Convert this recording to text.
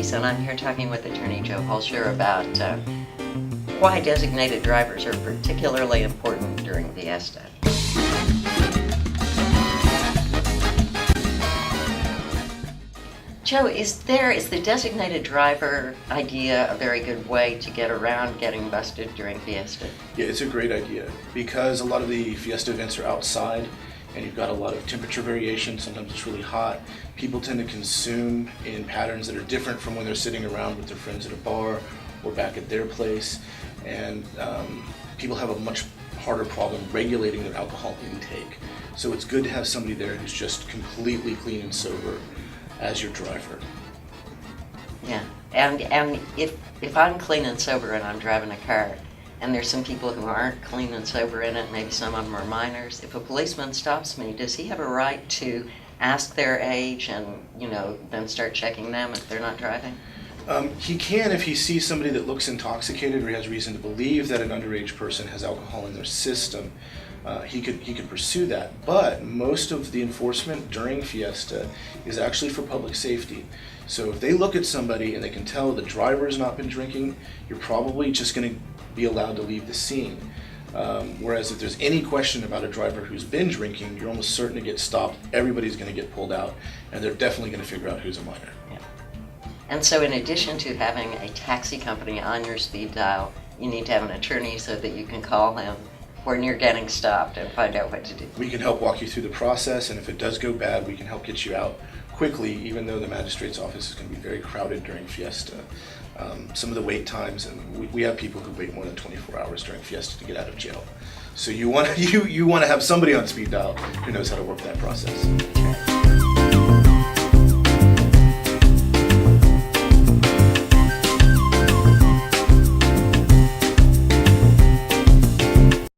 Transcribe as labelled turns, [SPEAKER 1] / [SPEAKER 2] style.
[SPEAKER 1] Yerkes, and I'm here talking with attorney Joe Hoelscher about why designated drivers are particularly important during Fiesta. Joe, is the designated driver idea a very good way to get around getting busted during Fiesta?
[SPEAKER 2] Yeah, it's a great idea because a lot of the Fiesta events are outside and you've got a lot of temperature variation. Sometimes it's really hot. People tend to consume in patterns that are different from when they're sitting around with their friends at a bar or back at their place. And people have a much harder problem regulating their alcohol intake. So it's good to have somebody there who's just completely clean and sober as your driver.
[SPEAKER 1] Yeah, and if I'm clean and sober and I'm driving a car, and there's some people who aren't clean and sober in it, maybe some of them are minors, if a policeman stops me, does he have a right to ask their age and, then start checking them if they're not driving?
[SPEAKER 2] He can if he sees somebody that looks intoxicated or he has reason to believe that an underage person has alcohol in their system. He could pursue that, but most of the enforcement during Fiesta is actually for public safety. So if they look at somebody and they can tell the driver has not been drinking, you're probably just going to be allowed to leave the scene. Whereas if there's any question about a driver who's been drinking, you're almost certain to get stopped. Everybody's going to get pulled out, and they're definitely going to figure out who's a minor.
[SPEAKER 1] Yeah. And so in addition to having a taxi company on your speed dial, you need to have an attorney so that you can call him when you're getting stopped and find out what to do.
[SPEAKER 2] We can help walk you through the process, and if it does go bad, we can help get you out quickly, even though the magistrate's office is going to be very crowded during Fiesta. Some of the wait times, and we have people who wait more than 24 hours during Fiesta to get out of jail. So you want to have somebody on speed dial who knows how to work that process.